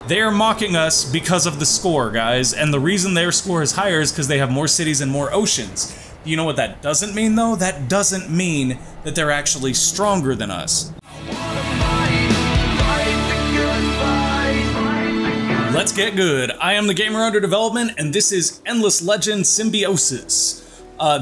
They are mocking us because of the score, guys, and the reason their score is higher is because they have more cities and more oceans. You know what that doesn't mean, though? That doesn't mean that they're actually stronger than us. Let's get good. I am the gamer under development, and this is Endless Legend Symbiosis.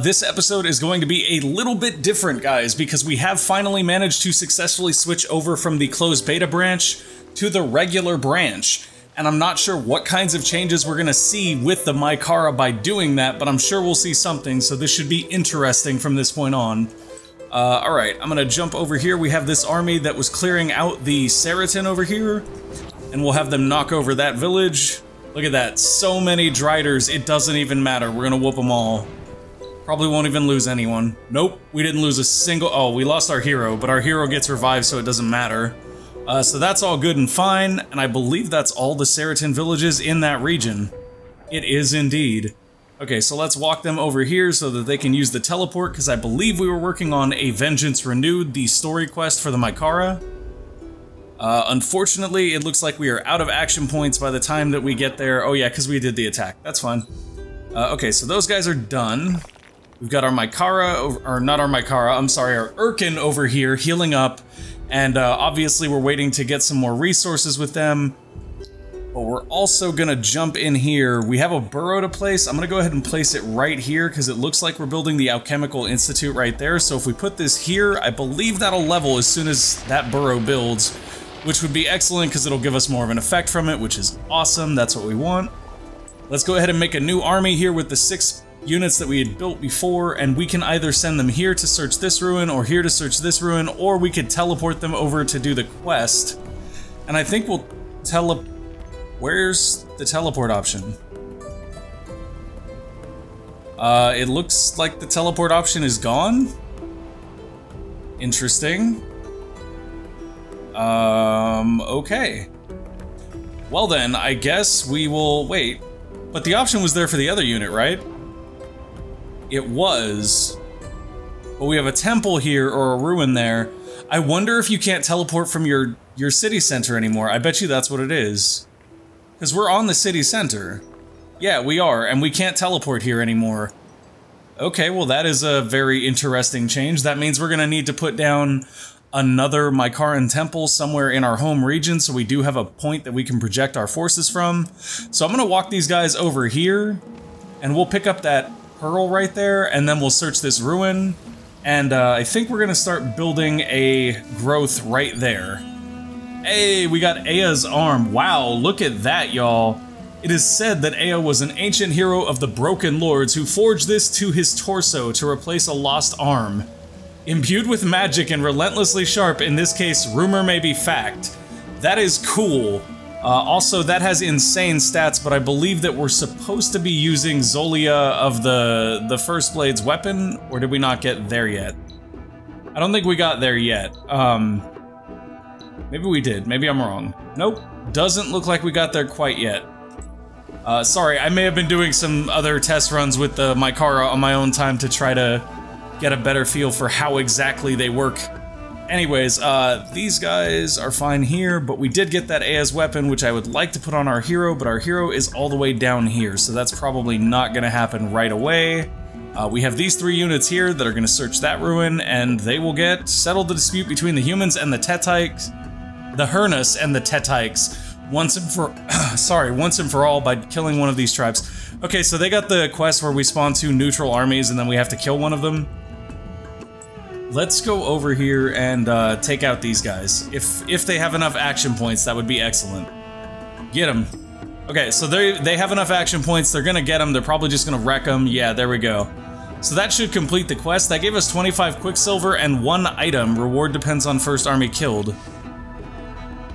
This episode is going to be a little bit different, guys, because we have finally managed to successfully switch over from the closed beta branch to the regular branch. And I'm not sure what kinds of changes we're gonna see with the Mykara by doing that, but I'm sure we'll see something, so this should be interesting from this point on. Alright, I'm gonna jump over here. We have this army that was clearing out the Seriton over here, and we'll have them knock over that village. Look at that, so many Driders, it doesn't even matter. We're gonna whoop them all. Probably won't even lose anyone. Nope, we didn't lose a single- oh, we lost our hero, but our hero gets revived, so it doesn't matter. So that's all good and fine, and I believe that's all the Seriton villages in that region. It is indeed. Okay, so let's walk them over here so that they can use the teleport, because I believe we were working on a Vengeance Renewed, the story quest for the Mykara. Unfortunately, it looks like we are out of action points by the time that we get there. Oh yeah, because we did the attack. That's fine. Okay, so those guys are done. We've got our Mykara, or not our Mykara, I'm sorry, our Urkan over here healing up. And obviously we're waiting to get some more resources with them. But we're also gonna jump in here. We have a burrow to place. I'm gonna go ahead and place it right here because it looks like we're building the Alchemical Institute right there. So if we put this here, I believe that'll level as soon as that burrow builds, which would be excellent because it'll give us more of an effect from it, which is awesome. That's what we want. Let's go ahead and make a new army here with the 6 units that we had built before, and we can either send them here to search this ruin or here to search this ruin, or we could teleport them over to do the quest. And I think we'll where's the teleport option? It looks like the teleport option is gone. Interesting. Okay. Well then, I guess we will wait. But the option was there for the other unit, right? It was, but we have a temple here or a ruin there. I wonder if you can't teleport from your city center anymore. I bet you that's what it is. Because we're on the city center. Yeah, we are, and we can't teleport here anymore. Okay, well that is a very interesting change. That means we're gonna need to put down another Mykaran temple somewhere in our home region, so we do have a point that we can project our forces from. So I'm gonna walk these guys over here, and we'll pick up that pearl right there, and then we'll search this ruin, and I think we're gonna start building a growth right there. Hey, we got Aya's arm. Wow, look at that, y'all. It is said that Aya was an ancient hero of the Broken Lords who forged this to his torso to replace a lost arm. Imbued with magic and relentlessly sharp, in this case, rumor may be fact. That is cool. Also, that has insane stats, but I believe that we're supposed to be using Zolya of the First Blade's weapon, or did we not get there yet? I don't think we got there yet. Maybe we did. Maybe I'm wrong. Nope. Doesn't look like we got there quite yet. Sorry, I may have been doing some other test runs with the Mykara on my own time to try to get a better feel for how exactly they work. Anyways, these guys are fine here, but we did get that Aya's weapon, which I would like to put on our hero, but our hero is all the way down here, so that's probably not gonna happen right away. We have these 3 units here that are gonna search that ruin, and they will settle the dispute between the humans and the Tetaiks, the Hernus and the Tetaiks, once and for all by killing one of these tribes. Okay, so they got the quest where we spawn 2 neutral armies and then we have to kill one of them. Let's go over here and take out these guys. If they have enough action points, that would be excellent. Get them. Okay, so they have enough action points. They're gonna get them. They're probably just gonna wreck them. Yeah, there we go. So that should complete the quest. That gave us 25 Quicksilver and 1 item. Reward depends on first army killed.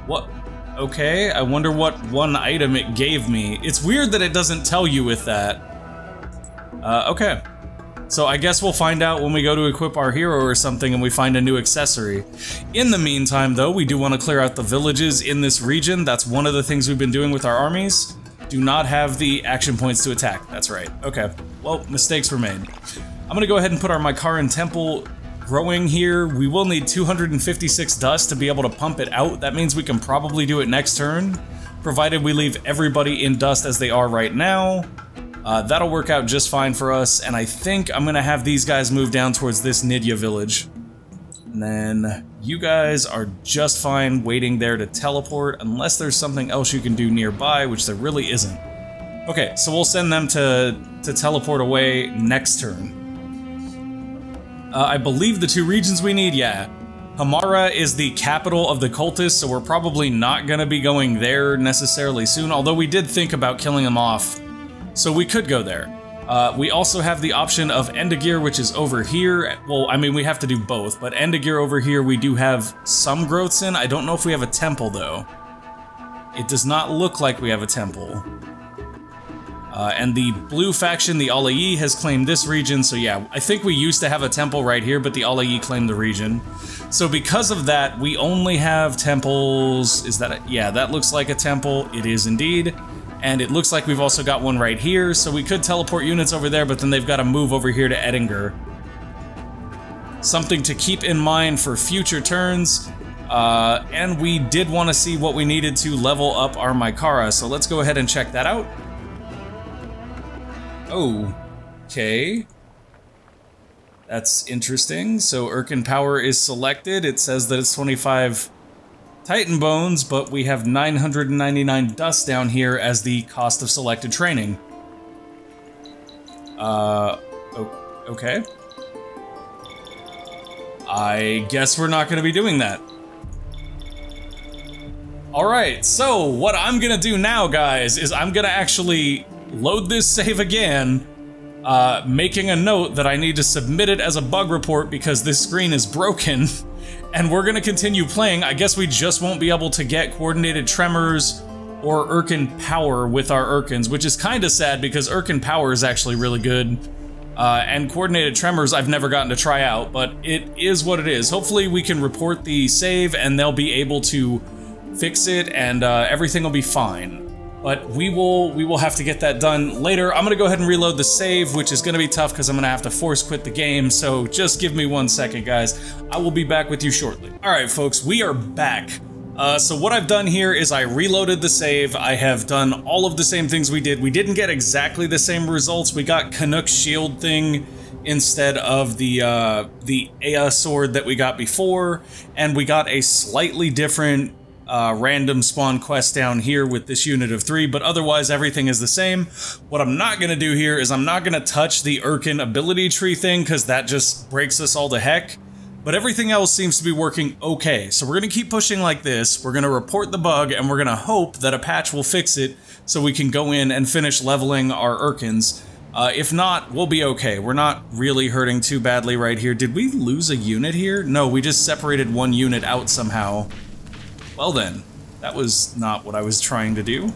What? Okay, I wonder what 1 item it gave me. It's weird that it doesn't tell you with that. Okay. So I guess we'll find out when we go to equip our hero or something and we find a new accessory. In the meantime, though, we do want to clear out the villages in this region. That's one of the things we've been doing with our armies. Do not have the action points to attack. That's right. Okay. Well, mistakes were made. I'm gonna go ahead and put our Mykaran temple growing here. We will need 256 dust to be able to pump it out. That means we can probably do it next turn. provided we leave everybody in dust as they are right now. That'll work out just fine for us, and I think I'm gonna have these guys move down towards this Nidya village. And then you guys are just fine waiting there to teleport, unless there's something else you can do nearby, which there really isn't. Okay, so we'll send them to teleport away next turn. I believe the 2 regions we need, yeah. Hamara is the capital of the cultists, so we're probably not gonna be going there necessarily soon, although we did think about killing them off, so we could go there. We also have the option of Endagir, which is over here. Well, I mean, we have to do both, but Endagir over here we do have some growths in. I don't know if we have a temple, though. It does not look like we have a temple. And the blue faction, the Alayi, has claimed this region, so yeah, I think we used to have a temple right here, but the Alayi claimed the region. So because of that, we only have temples. Is that a, yeah, that looks like a temple. It is indeed. And it looks like we've also got one right here, so we could teleport units over there, but then they've got to move over here to Edingar. Something to keep in mind for future turns. And we did want to see what we needed to level up our Mykara, so let's go ahead and check that out. Oh, okay. That's interesting. So Urkan power is selected. It says that it's 25 Titan bones, but we have 999 dust down here as the cost of selected training. Okay. I guess we're not gonna be doing that. Alright, so what I'm gonna do now, guys, is I'm gonna actually load this save again, making a note that I need to submit it as a bug report because this screen is broken, and we're gonna continue playing. I guess we just won't be able to get coordinated tremors or Urkan power with our Urkans, which is kind of sad because Urkan power is actually really good. And coordinated tremors I've never gotten to try out, but it is what it is. Hopefully we can report the save and they'll be able to fix it and everything will be fine. But we will have to get that done later. I'm gonna go ahead and reload the save, which is gonna be tough because I'm gonna have to force quit the game, so just give me 1 second, guys. I will be back with you shortly. Alright folks, we are back. So what I've done here is I reloaded the save. I have done all of the same things we did. We didn't get exactly the same results. We got Canuck's shield thing instead of the Ea sword that we got before, and we got a slightly different random spawn quest down here with this unit of 3, but otherwise everything is the same. What I'm not gonna do here is I'm not gonna touch the Urkan ability tree thing because that just breaks us all to heck. But everything else seems to be working okay, so we're gonna keep pushing like this, we're gonna report the bug, and we're gonna hope that a patch will fix it so we can go in and finish leveling our Urkans. If not, we'll be okay. We're not really hurting too badly right here. Did we lose a unit here? No, we just separated one unit out somehow. Well then, that was not what I was trying to do.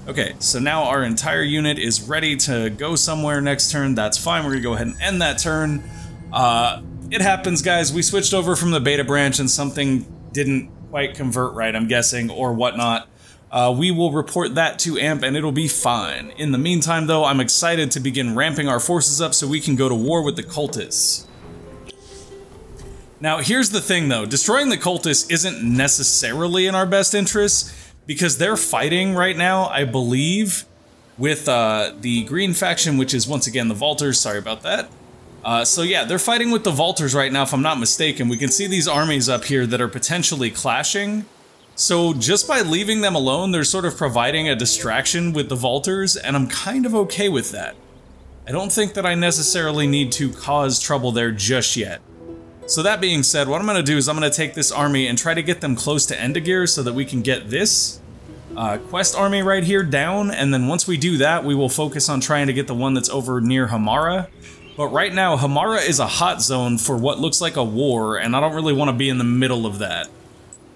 Okay, so now our entire unit is ready to go somewhere next turn. That's fine, we're gonna go ahead and end that turn. It happens, guys. We switched over from the beta branch and something didn't quite convert right, I'm guessing, or whatnot. We will report that to AMP and it'll be fine. In the meantime, though, I'm excited to begin ramping our forces up so we can go to war with the cultists. Now, here's the thing, though. Destroying the cultists isn't necessarily in our best interest, because they're fighting right now, I believe, with the green faction, which is, once again, the Vaulters. Sorry about that. So yeah, they're fighting with the Vaulters right now, if I'm not mistaken. We can see these armies up here that are potentially clashing. So just by leaving them alone, they're sort of providing a distraction with the Vaulters, and I'm kind of okay with that. I don't think that I necessarily need to cause trouble there just yet. So that being said, what I'm going to do is I'm going to take this army and try to get them close to Endagir so that we can get this quest army right here down, and then once we do that, we will focus on trying to get the one that's over near Hamara. But right now, Hamara is a hot zone for what looks like a war, and I don't really want to be in the middle of that.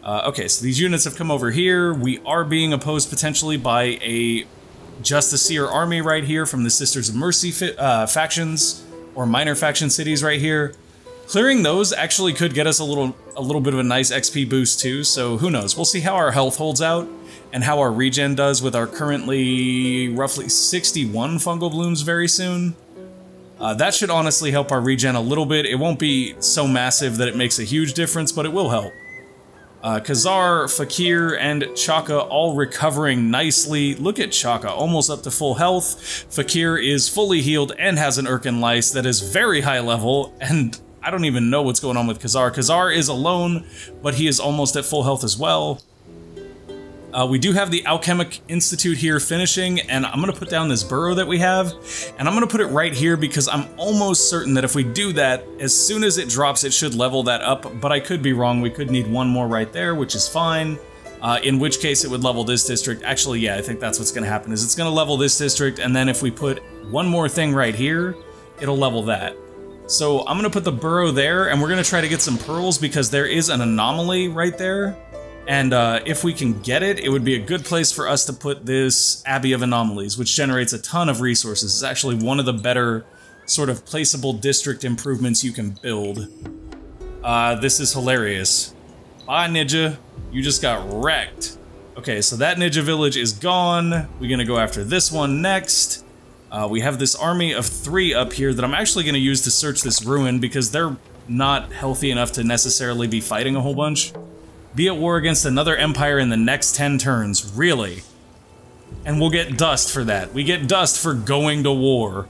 Okay, so these units have come over here. We are being opposed potentially by a Justiciar army right here from the Sisters of Mercy factions, or minor faction cities right here. Clearing those actually could get us a little bit of a nice XP boost too, so who knows. We'll see how our health holds out, and how our regen does with our currently roughly 61 fungal blooms very soon. That should honestly help our regen a little bit. It won't be so massive that it makes a huge difference, but it will help. Khazar, Fakir, and Chaka all recovering nicely. Look at Chaka, almost up to full health. Fakir is fully healed and has an Urkan lice that is very high level, and I don't even know what's going on with Khazar. Khazar is alone, but he is almost at full health as well. We do have the Alchemic Institute here finishing, and I'm going to put down this burrow that we have, and I'm going to put it right here because I'm almost certain that if we do that, as soon as it drops, it should level that up, but I could be wrong. We could need one more right there, which is fine, in which case it would level this district. Actually, yeah, I think that's what's going to happen, is it's going to level this district, and then if we put one more thing right here, it'll level that. So I'm going to put the burrow there, and we're going to try to get some pearls because there is an anomaly right there. And if we can get it, it would be a good place for us to put this Abbey of Anomalies, which generates a ton of resources. It's actually one of the better sort of placeable district improvements you can build. This is hilarious. Bye, Ninja. You just got wrecked. Okay, so that Ninja village is gone. We're gonna go after this one next. We have this army of 3 up here that I'm actually gonna use to search this ruin because they're not healthy enough to necessarily be fighting a whole bunch. Be at war against another empire in the next 10 turns. Really? And we'll get dust for that. We get dust for going to war.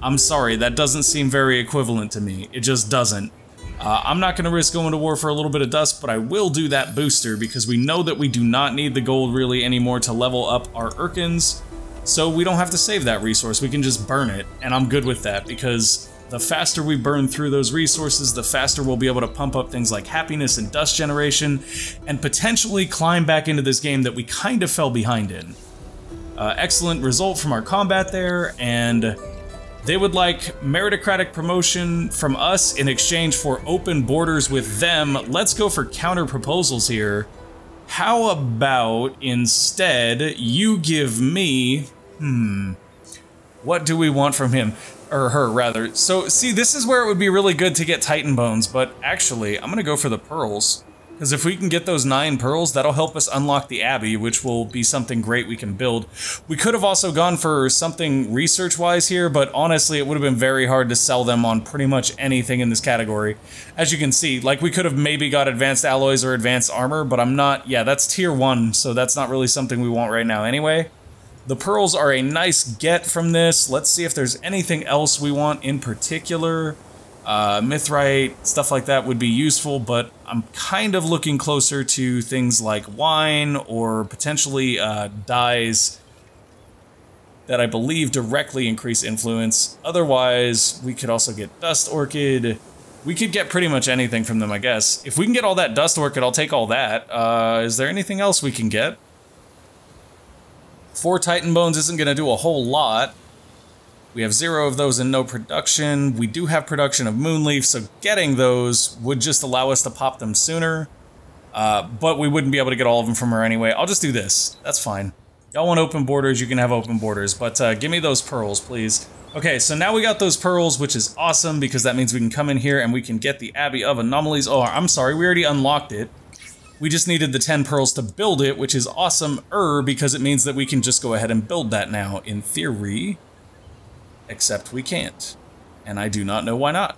I'm sorry, that doesn't seem very equivalent to me. It just doesn't. I'm not going to risk going to war for a little bit of dust, but I will do that booster because we know that we do not need the gold really anymore to level up our Urkans. So we don't have to save that resource. We can just burn it, and I'm good with that because the faster we burn through those resources, the faster we'll be able to pump up things like happiness and dust generation, and potentially climb back into this game that we kind of fell behind in. Excellent result from our combat there, and they would like meritocratic promotion from us in exchange for open borders with them. Let's go for counter proposals here. How about instead you give me... what do we want from him? Or her, rather. So, see, this is where it would be really good to get Titan Bones, but actually, I'm gonna go for the pearls. Because if we can get those 9 pearls, that'll help us unlock the Abbey, which will be something great we can build. We could have also gone for something research-wise here, but honestly, it would have been very hard to sell them on pretty much anything in this category. As you can see, like, we could have maybe got advanced alloys or advanced armor, but I'm not... Yeah, that's tier 1, so that's not really something we want right now anyway. The pearls are a nice get from this. Let's see if there's anything else we want in particular. Mithrite, stuff like that would be useful, but I'm kind of looking closer to things like wine or potentially dyes that I believe directly increase influence. Otherwise, we could also get Dust Orchid. We could get pretty much anything from them, I guess. If we can get all that Dust Orchid, I'll take all that. Is there anything else we can get? 4 Titan Bones isn't going to do a whole lot. We have 0 of those and no production. We do have production of Moonleaf, so getting those would just allow us to pop them sooner. But we wouldn't be able to get all of them from her anyway. I'll just do this. That's fine. Y'all want open borders, you can have open borders. But give me those pearls, please. Okay, so now we got those pearls, which is awesome, because that means we can come in here and we can get the Abbey of Anomalies. Oh, I'm sorry, we already unlocked it. We just needed the 10 pearls to build it, which is awesome, because it means that we can just go ahead and build that now, in theory. Except we can't. And I do not know why not.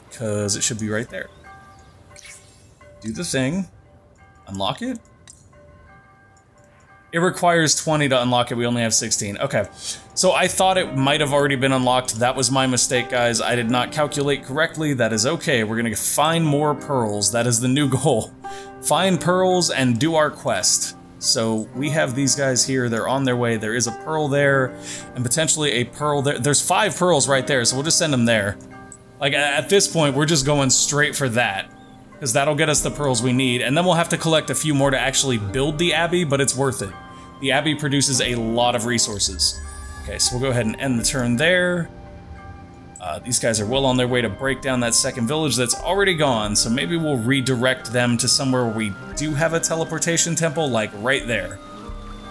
Because it should be right there. Do the thing. Unlock it. It requires 20 to unlock it, we only have 16. Okay, so I thought it might have already been unlocked. That was my mistake, guys. I did not calculate correctly. That is okay. We're gonna find more pearls. That is the new goal. Find pearls and do our quest. So we have these guys here. They're on their way. There is a pearl there and potentially a pearl there. There's 5 pearls right there, so we'll just send them there. Like, at this point, we're just going straight for that, because that'll get us the pearls we need, and then we'll have to collect a few more to actually build the Abbey, but it's worth it. The Abbey produces a lot of resources. Okay, so we'll go ahead and end the turn there. These guys are well on their way to break down that second village that's already gone, so maybe we'll redirect them to somewhere where we do have a teleportation temple, like right there.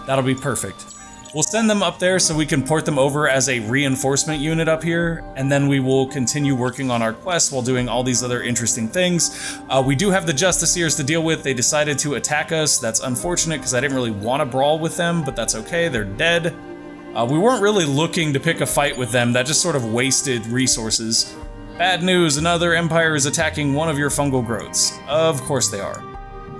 That'll be perfect. We'll send them up there so we can port them over as a reinforcement unit up here, and then we will continue working on our quest while doing all these other interesting things. We do have the Justiciars to deal with. They decided to attack us. That's unfortunate because I didn't really want to brawl with them, but that's okay. They're dead. We weren't really looking to pick a fight with them. That just sort of wasted resources. Bad news, another empire is attacking one of your fungal growths. Of course they are.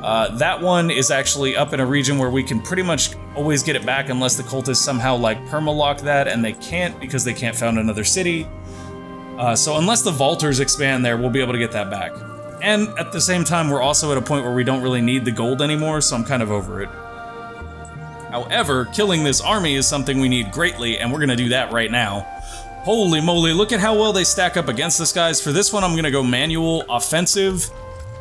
That one is actually up in a region where we can pretty much always get it back unless the cultists somehow like permalock that, and they can't because they can't found another city. So unless the vaulters expand there, we'll be able to get that back. And at the same time, we're also at a point where we don't really need the gold anymore, so I'm kind of over it. However, killing this army is something we need greatly, and we're gonna do that right now. Holy moly, look at how well they stack up against us, guys. For this one, I'm gonna go manual offensive.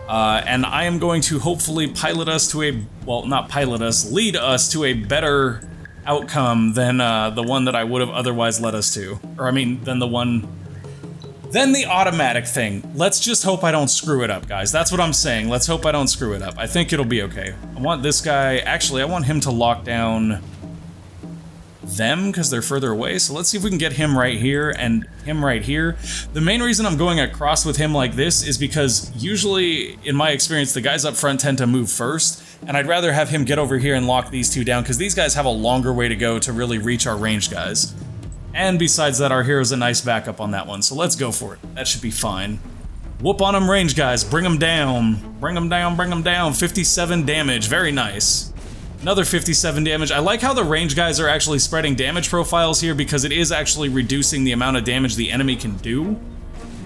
And I am going to hopefully pilot us to a, well, not pilot us, lead us to a better outcome than the one that I would have otherwise led us to. Or I mean, than the automatic thing. Let's just hope I don't screw it up, guys. That's what I'm saying. Let's hope I don't screw it up. I think it'll be okay. I want this guy, actually, I want him to lock down them because they're further away. So let's see if we can get him right here and him right here. The main reason I'm going across with him like this is because usually, in my experience, the guys up front tend to move first, and I'd rather have him get over here and lock these two down because these guys have a longer way to go to really reach our ranged guys. And besides that, our hero's a nice backup on that one, so let's go for it. That should be fine. Whoop on them, range guys. Bring them down. Bring them down, bring them down. 57 damage. Very nice. Another 57 damage. I like how the range guys are actually spreading damage profiles here because it is actually reducing the amount of damage the enemy can do.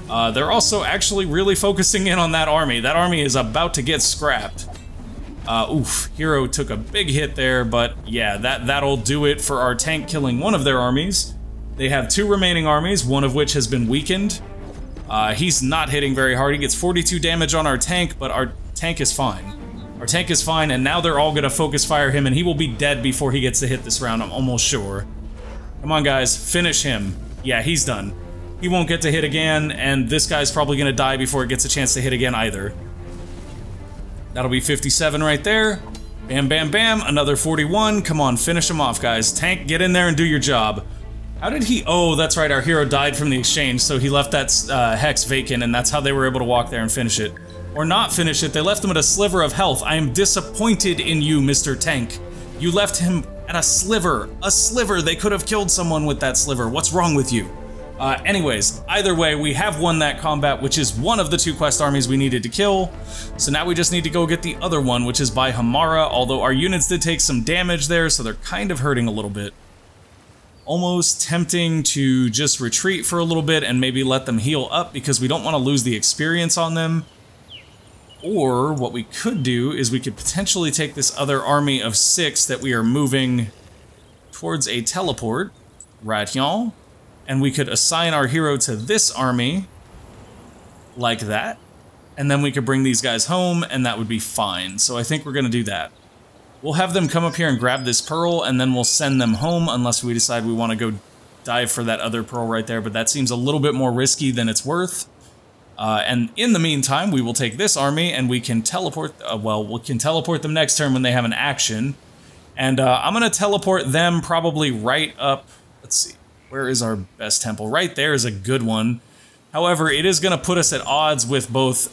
They're also actually really focusing in on that army. That army is about to get scrapped. Oof, hero took a big hit there, but yeah, that'll do it for our tank killing one of their armies. They have 2 remaining armies, one of which has been weakened. He's not hitting very hard. He gets 42 damage on our tank, but our tank is fine. Our tank is fine, and now they're all gonna focus fire him, and he will be dead before he gets to hit this round, I'm almost sure. Come on, guys, finish him. Yeah, he's done. He won't get to hit again, and this guy's probably gonna die before it gets a chance to hit again either. That'll be 57 right there. Bam, bam, bam, another 41. Come on, finish him off, guys. Tank, get in there and do your job. How did he... Oh, that's right, our hero died from the exchange, so he left that hex vacant, and that's how they were able to walk there and finish it. Or not finish it, they left him at a sliver of health. I am disappointed in you, Mr. Tank. You left him at a sliver. A sliver! They could have killed someone with that sliver. What's wrong with you? Anyways, either way, we have won that combat, which is one of the 2 quest armies we needed to kill. So now we just need to go get the other one, which is by Mykara, although our units did take some damage there, so they're kind of hurting a little bit. Almost tempting to just retreat for a little bit and maybe let them heal up because we don't want to lose the experience on them. Or what we could do is we could potentially take this other army of 6 that we are moving towards a teleport, right y'all? And we could assign our hero to this army, like that. And then we could bring these guys home and that would be fine. So I think we're gonna do that. We'll have them come up here and grab this pearl and then we'll send them home unless we decide we want to go dive for that other pearl right there, but that seems a little bit more risky than it's worth. And in the meantime, we will take this army and we can teleport, we can teleport them next turn when they have an action. And I'm going to teleport them probably right up, let's see, where is our best temple? Right there is a good one. However, it is going to put us at odds with both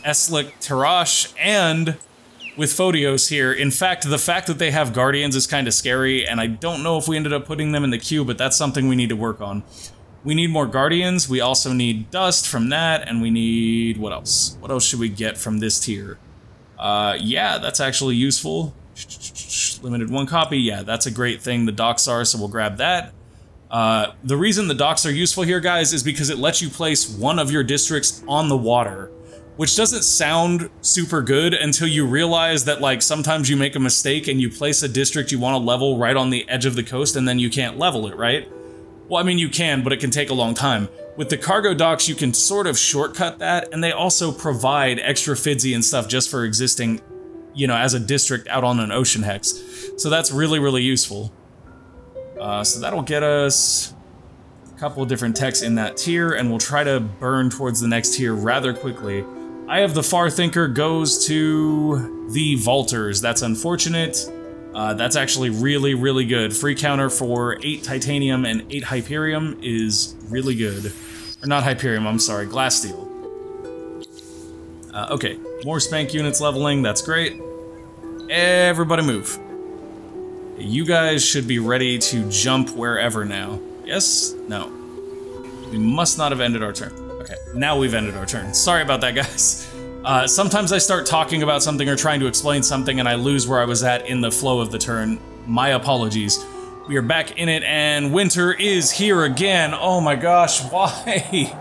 Eslik Tarash and with Photios here. In fact, the fact that they have Guardians is kind of scary, and I don't know if we ended up putting them in the queue, but that's something we need to work on. We need more Guardians, we also need Dust from that, and we need... what else? What else should we get from this tier? Yeah, that's actually useful. Limited 1 copy, yeah, that's a great thing, the docks are, so we'll grab that. The reason the docks are useful here, guys, is because it lets you place one of your districts on the water. Which doesn't sound super good until you realize that, like, sometimes you make a mistake and you place a district you want to level right on the edge of the coast and then you can't level it, right? Well, I mean, you can, but it can take a long time. With the cargo docks, you can sort of shortcut that, and they also provide extra fidzy and stuff just for existing, you know, as a district out on an ocean hex. So that's really, really useful. So that'll get us a couple of different techs in that tier, and we'll try to burn towards the next tier rather quickly. Eye of the Far Thinker goes to the Vaulters. That's unfortunate. That's actually really, really good. Free counter for 8 Titanium and 8 Hyperium is really good. Or not Hyperium, I'm sorry, Glass Steel. Okay, more Spank units leveling, that's great. Everybody move. You guys should be ready to jump wherever now. Yes? No. We must not have ended our turn. Okay, now we've ended our turn. Sorry about that, guys. Sometimes I start talking about something or trying to explain something and I lose where I was at in the flow of the turn. My apologies. We are back in it and winter is here again. Oh my gosh, why?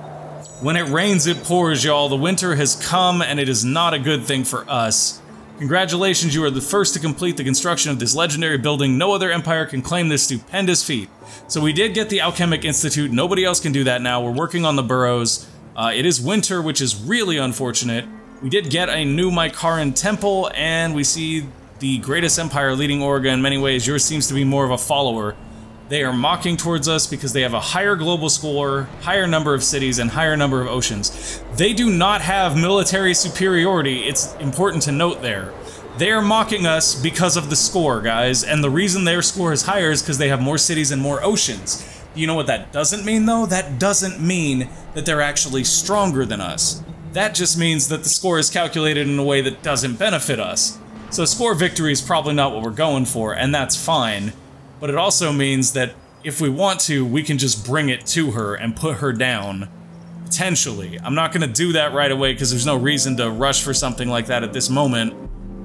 When it rains, it pours, y'all. The winter has come and it is not a good thing for us. Congratulations, you are the first to complete the construction of this legendary building. No other empire can claim this stupendous feat. So we did get the Alchemic Institute. Nobody else can do that now. We're working on the burrows. It is winter, which is really unfortunate. We did get a new Mykaran temple, and we see the greatest empire leading Auriga in many ways. Yours seems to be more of a follower. They are mocking towards us because they have a higher global score, higher number of cities, and higher number of oceans. They do not have military superiority, it's important to note there. They are mocking us because of the score, guys, and the reason their score is higher is because they have more cities and more oceans. You know what that doesn't mean, though? That doesn't mean that they're actually stronger than us. That just means that the score is calculated in a way that doesn't benefit us. So score victory is probably not what we're going for, and that's fine. But it also means that if we want to, we can just bring it to her and put her down. Potentially. I'm not going to do that right away because there's no reason to rush for something like that at this moment.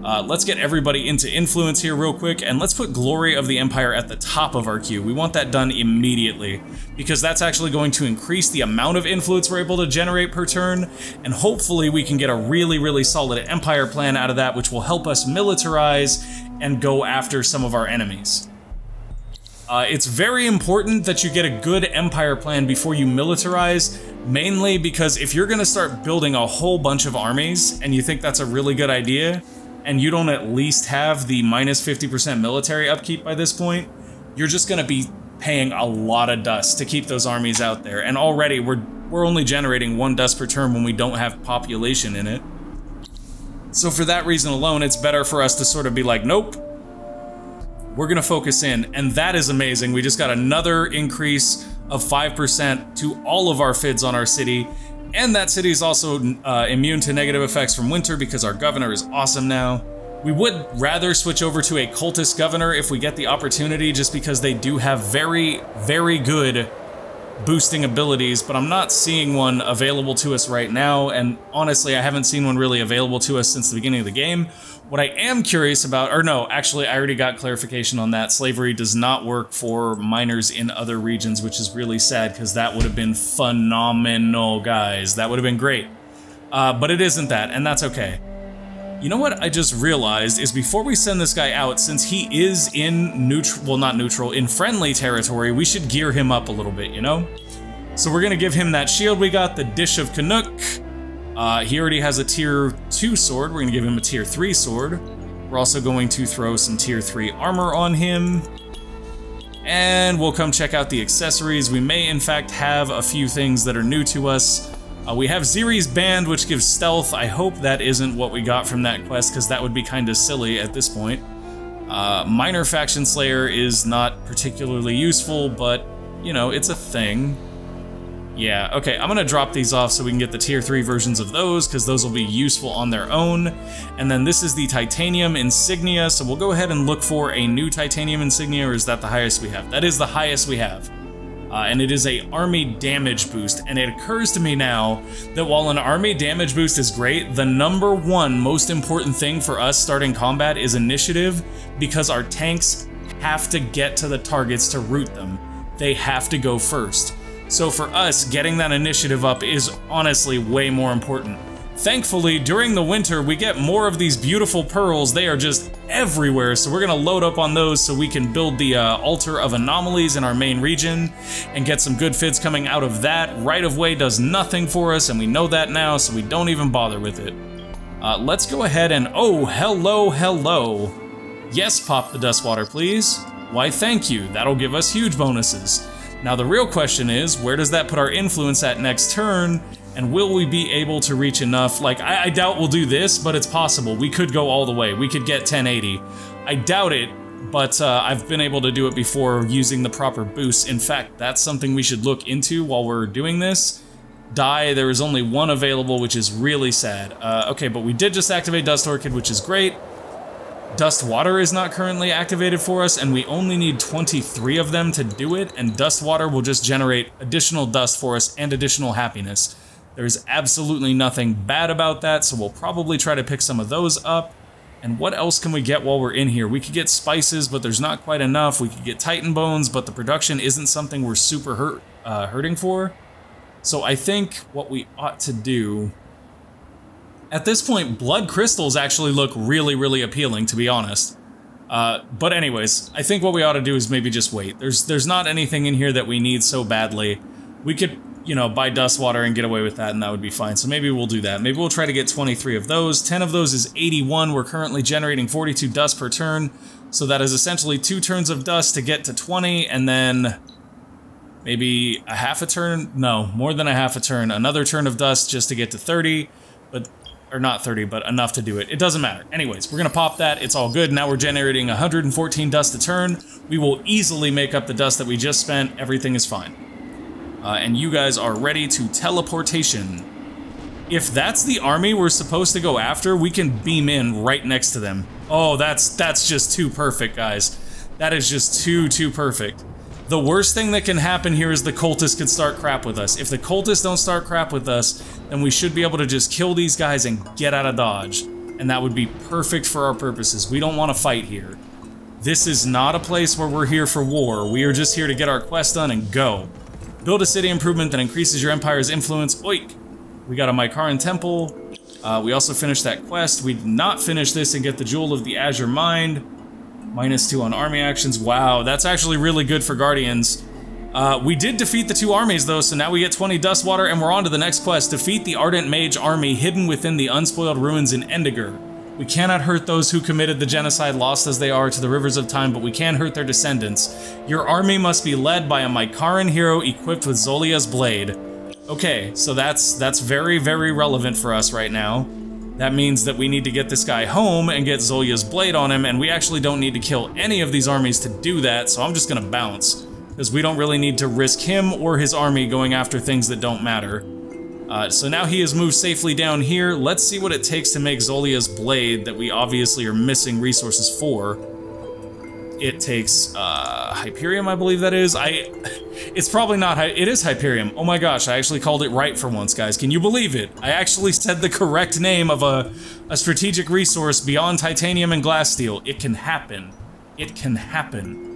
Let's get everybody into influence here real quick, and let's put Glory of the Empire at the top of our queue. We want that done immediately, because that's actually going to increase the amount of influence we're able to generate per turn, and hopefully we can get a really, really solid empire plan out of that, which will help us militarize and go after some of our enemies. It's very important that you get a good empire plan before you militarize, mainly because if you're going to start building a whole bunch of armies, and you think that's a really good idea, and you don't at least have the minus 50% military upkeep by this point, you're just going to be paying a lot of dust to keep those armies out there. And already we're only generating 1 dust per turn when we don't have population in it. So for that reason alone, it's better for us to sort of be like, nope, we're going to focus in. And that is amazing. We just got another increase of 5% to all of our FIDs on our city. And that city is also immune to negative effects from winter because our governor is awesome now. We would rather switch over to a cultist governor if we get the opportunity, just because they do have very, very good boosting abilities, but I'm not seeing one available to us right now, and honestly, I haven't seen one really available to us since the beginning of the game. What I am curious about, or no, actually, I already got clarification on that. Slavery does not work for miners in other regions, which is really sad, because that would have been phenomenal, guys. That would have been great. But it isn't that, and that's okay. You know what I just realized is before we send this guy out, since he is in neutral, well, not neutral, in friendly territory, we should gear him up a little bit, you know? So we're gonna give him that shield we got, the Dish of Canuck. He already has a tier 2 sword. We're gonna give him a tier 3 sword. We're also going to throw some tier 3 armor on him. And we'll come check out the accessories. We may, in fact, have a few things that are new to us. We have Ziri's Band, which gives stealth. I hope that isn't what we got from that quest, because that would be kind of silly at this point. Minor Faction Slayer is not particularly useful, but, you know, it's a thing. Yeah, okay, I'm gonna drop these off so we can get the tier 3 versions of those, because those will be useful on their own. And then this is the Titanium Insignia, so we'll go ahead and look for a new Titanium Insignia, or is that the highest we have? That is the highest we have. And it is a army damage boost, and it occurs to me now that while an army damage boost is great, the #1 most important thing for us starting combat is initiative, because our tanks have to get to the targets to root them. They have to go first. So for us, getting that initiative up is honestly way more important. Thankfully, during the winter, we get more of these beautiful pearls. They are just everywhere, so we're gonna load up on those so we can build the Altar of Anomalies in our main region and get some good FIDs coming out of that. Right of way does nothing for us, and we know that now, so we don't even bother with it. Let's go ahead and, oh, hello, hello. Yes, pop the dust water, please. Why, thank you. That'll give us huge bonuses. Now, the real question is, where does that put our influence at next turn? And will we be able to reach enough? Like, I doubt we'll do this, but it's possible. We could go all the way. We could get 1080. I doubt it, but I've been able to do it before using the proper boosts. In fact, that's something we should look into while we're doing this. There is only one available, which is really sad. Okay, but we did just activate Dust Orchid, which is great. Dust Water is not currently activated for us, and we only need 23 of them to do it, and Dust Water will just generate additional dust for us and additional happiness. There's absolutely nothing bad about that, so we'll probably try to pick some of those up. And what else can we get while we're in here? We could get spices, but there's not quite enough. We could get Titan bones, but the production isn't something we're super hurting for. So I think what we ought to do... At this point, blood crystals actually look really, really appealing, to be honest. But anyways, I think what we ought to do is maybe just wait. There's not anything in here that we need so badly. We could, you know, buy dust water and get away with that, and that would be fine. So maybe we'll do that. Maybe we'll try to get 23 of those. 10 of those is 81. We're currently generating 42 dust per turn. So that is essentially 2 turns of dust to get to 20, and then maybe a half a turn? No, more than a half a turn. Another turn of dust just to get to 30, but... or not 30, but enough to do it. It doesn't matter. Anyways, we're gonna pop that. It's all good. Now we're generating 114 dust a turn. We will easily make up the dust that we just spent. Everything is fine. And you guys are ready to teleportation. If that's the army we're supposed to go after, we can beam in right next to them. Oh, that's just too perfect, guys. That is just too perfect. The worst thing that can happen here is the cultists can start crap with us. If the cultists don't start crap with us, then we should be able to just kill these guys and get out of dodge. And that would be perfect for our purposes. We don't want to fight here. This is not a place where we're here for war. We are just here to get our quest done and go. Build a city improvement that increases your empire's influence. Oik! We got a Mykaran temple. We also finished that quest. We did not finish this and get the Jewel of the Azure Mind. -2 on army actions. Wow, that's actually really good for Guardians. We did defeat the 2 armies though, so now we get 20 dust water and we're on to the next quest. Defeat the Ardent Mage army hidden within the unspoiled ruins in Endiger. We cannot hurt those who committed the genocide, lost as they are to the rivers of time, but we can hurt their descendants. Your army must be led by a Mykaran hero equipped with Zolya's blade. Okay, so that's very, very relevant for us right now. That means that we need to get this guy home and get Zolya's blade on him, and we actually don't need to kill any of these armies to do that, so I'm just gonna bounce. Because we don't really need to risk him or his army going after things that don't matter. So now he has moved safely down here. Let's see what it takes to make Zolya's blade that we obviously are missing resources for. It takes, Hyperium, I believe that is. It's probably not, it is Hyperium. Oh my gosh, I actually called it right for once, guys. Can you believe it? I actually said the correct name of a strategic resource beyond titanium and glass steel. It can happen. It can happen.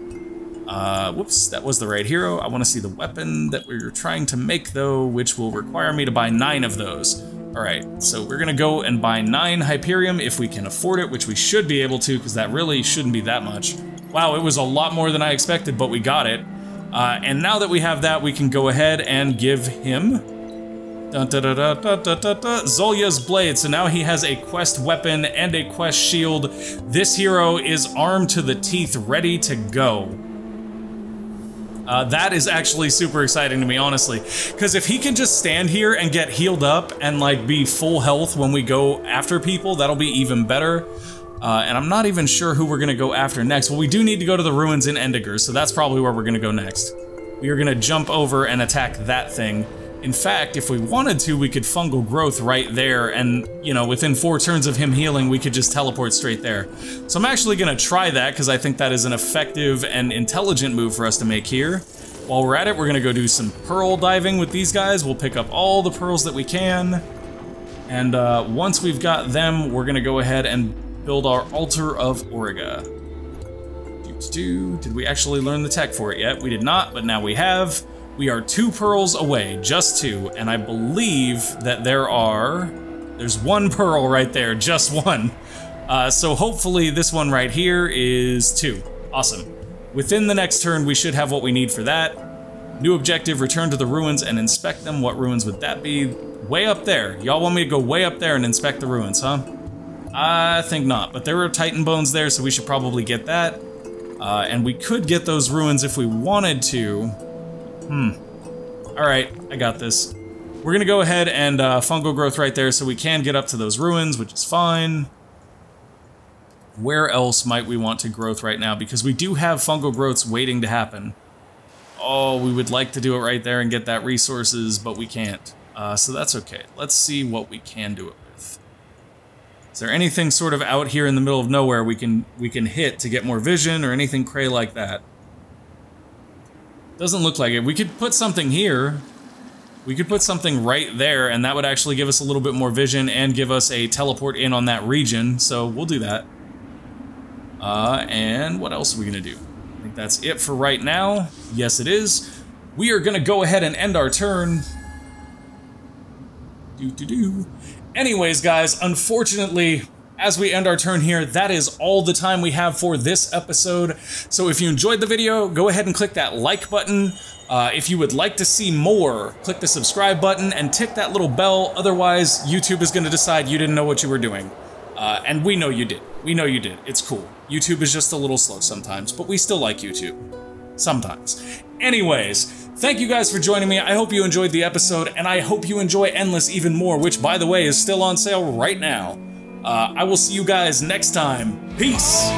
Whoops, that was the right hero. I want to see the weapon that we're trying to make, though, which will require me to buy 9 of those. Alright, so we're gonna go and buy 9 Hyperium if we can afford it, which we should be able to, because that really shouldn't be that much. Wow, it was a lot more than I expected, but we got it. And now that we have that, we can go ahead and give him Zolya's blade. So now he has a quest weapon and a quest shield. This hero is armed to the teeth, ready to go. That is actually super exciting to me, honestly. Because if he can just stand here and get healed up and, like, be full health when we go after people, that'll be even better. And I'm not even sure who we're gonna go after next. Well, we do need to go to the ruins in Endiger, so that's probably where we're gonna go next. We are gonna jump over and attack that thing. In fact, if we wanted to, we could fungal growth right there, and, you know, within 4 turns of him healing, we could just teleport straight there. So I'm actually gonna try that, because I think that is an effective and intelligent move for us to make here. While we're at it, we're gonna go do some pearl diving with these guys. We'll pick up all the pearls that we can. And once we've got them, we're gonna go ahead and build our altar of Auriga. Did we actually learn the tech for it yet? We did not, but now we have. We are 2 pearls away, just 2, and I believe that there's 1 pearl right there, just 1. So hopefully this one right here is 2. Awesome. Within the next turn, we should have what we need for that. New objective, return to the ruins and inspect them. What ruins would that be? Way up there. Y'all want me to go way up there and inspect the ruins, huh? I think not, but there were Titan bones there, so we should probably get that. And we could get those ruins if we wanted to. Alright, I got this. We're gonna go ahead and fungal growth right there so we can get up to those ruins, which is fine. Where else might we want to growth right now? Because we do have fungal growths waiting to happen. Oh, we would like to do it right there and get that resources, but we can't. So that's okay. Let's see what we can do it with. Is there anything sort of out here in the middle of nowhere we can hit to get more vision or anything cray like that? Doesn't look like it. We could put something here. We could put something right there, and that would actually give us a little bit more vision and give us a teleport in on that region, so we'll do that. And what else are we gonna do? I think that's it for right now. Yes, it is. We are gonna go ahead and end our turn. Anyways, guys, unfortunately, as we end our turn here, that is all the time we have for this episode. So if you enjoyed the video, go ahead and click that like button. If you would like to see more, click the subscribe button and tick that little bell. Otherwise, YouTube is going to decide you didn't know what you were doing. And we know you did. We know you did. It's cool. YouTube is just a little slow sometimes, but we still like YouTube. Sometimes. Anyways, thank you guys for joining me. I hope you enjoyed the episode, and I hope you enjoy Endless even more, which, by the way, is still on sale right now. I will see you guys next time. Peace!